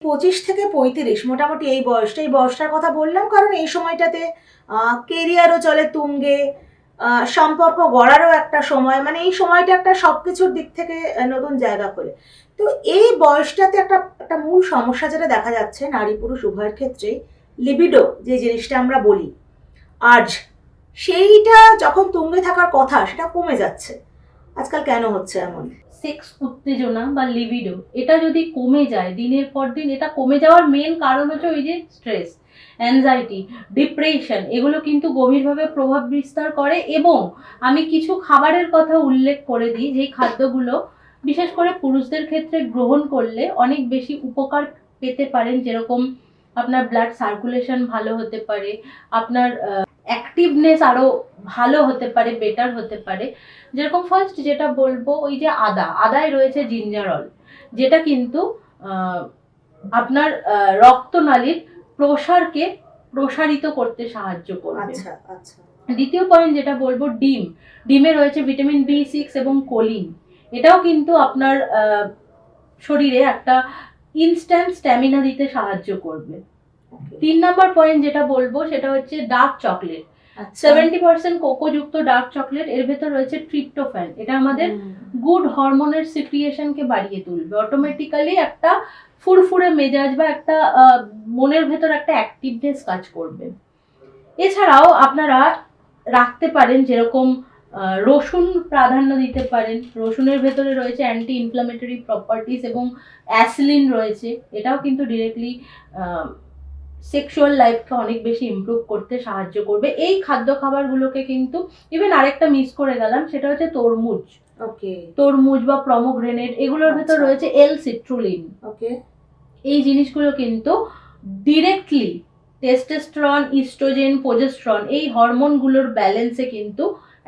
25 থেকে 35 মোটামুটি এই বয়সটার কথা বললাম, কারণ এই সময়টাতে কেরিয়ারও চলে তুঙ্গে, সম্পর্ক গড়ারও একটা সময়, মানে এই সময়টা একটা সবকিছুর দিক থেকে নতুন জায়গা খোলে। তো এই বয়সটাতে একটা মূল সমস্যা যেটা দেখা যাচ্ছে নারী পুরুষ উভয়ের ক্ষেত্রেই, লিবিডো যে জিনিসটা আমরা বলি আর্জ, সেইটা যখন তুঙ্গে থাকার কথা সেটা কমে যাচ্ছে। আজকাল কেন হচ্ছে এমন? সেক্স উত্তেজনা বা লিবিডো এটা যদি কমে যায় দিনের পর দিন, এটা কমে যাওয়ার মেন কারণ হচ্ছে ওই যে স্ট্রেস, অ্যাংজাইটি, ডিপ্রেশন, এগুলো কিন্তু গভীরভাবে প্রভাব বিস্তার করে। এবং আমি কিছু খাবারের কথা উল্লেখ করে দিই, যেই খাদ্যগুলো বিশেষ করে পুরুষদের ক্ষেত্রে গ্রহণ করলে অনেক বেশি উপকার পেতে পারেন। যেরকম আপনার ব্লাড সার্কুলেশন ভালো হতে পারে, আপনার অ্যাক্টিভনেস আরো ভালো হতে পারে, বেটার হতে পারে। যেরকম ফার্স্ট যেটা বলবো, ওই যে আদায় রয়েছে জিঞ্জারল, যেটা কিন্তু আপনার রক্তনালীর প্রসারকে প্রসারিত করতে সাহায্য করবে। আচ্ছা আচ্ছা। দ্বিতীয় পয়েন্ট যেটা বলবো, ডিমে রয়েছে ভিটামিন B6 এবং কোলিন। এটাও কিন্তু আপনার শরীরে একটা ইনস্ট্যান্ট স্ট্যামিনা দিতে সাহায্য করবে। 3 নাম্বার পয়েন্ট যেটা বলবো সেটা হচ্ছে ডার্ক চকলেট। 70% কোকোযুক্ত ডার্ক চকলেট, এর ভেতর রয়েছে ট্রিপ্টোফ্যান। এটা আমাদের গুড হরমোনের সিক্রিয়েশনকে বাড়িয়ে তুলবে। অটোমেটিক্যালি একটা ফুরফুরে মেজাজ বা একটা মনের ভেতর একটা অ্যাক্টিভনেস কাজ করবে। এছাড়াও আপনারা রাখতে পারেন যেরকম রসুন প্রাধান্য দিতে পারেন। রসুনের ভেতরে রয়েছে অ্যান্টি ইনফ্লামেটরি প্রপার্টিস এবং অ্যাসিলিন রয়েছে। এটাও কিন্তু ডিরেক্টলি সেক্সুয়াল লাইফকে অনেক বেশি ইমপ্রুভ করতে সাহায্য করবে। এই খাদ্য খাবারগুলোকে কিন্তু ইভেন আরেকটা মিস করে গেলাম, সেটা হচ্ছে তরমুজ। ওকে। তরমুজ বা প্রমোগ্রেনেট, এগুলোর ভেতর রয়েছে L-সিট্রুলিন। ওকে। এই জিনিসগুলো কিন্তু ডিরেক্টলি টেস্টোস্টেরন, ইস্ট্রোজেন, প্রোজেস্টেরন এই হরমোনগুলোর ব্যালেন্সে কিন্তু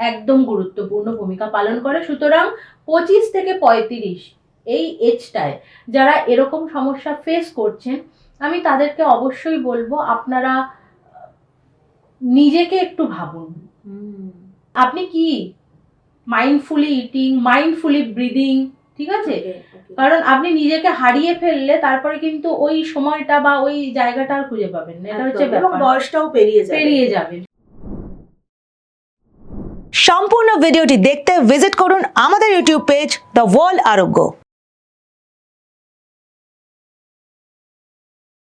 একদম গুরুত্বপূর্ণ ভূমিকা পালন করে। সুতরাং 25 থেকে 35 এই এজটায় যারা এরকম সমস্যা ফেস করছেন, আমি তাদেরকে অবশ্যই বলবো আপনারা নিজেকে একটু ভাবুন। আপনি কি মাইন্ডফুলি ইটিং, মাইন্ডফুলি ব্রিদিং, ঠিক আছে? কারণ আপনি নিজেকে হারিয়ে ফেললে তারপরে কিন্তু ওই সময়টা বা ওই জায়গাটা আর খুঁজে পাবেন না। এটা হচ্ছে ব্যাপার, বয়সটাও পেরিয়ে যাবে। সম্পূর্ণ ভিডিওটি দেখতে ভিজিট করুন আমাদের ইউটিউব পেজ দ্য ওয়ার্ল্ড আরোগ্য।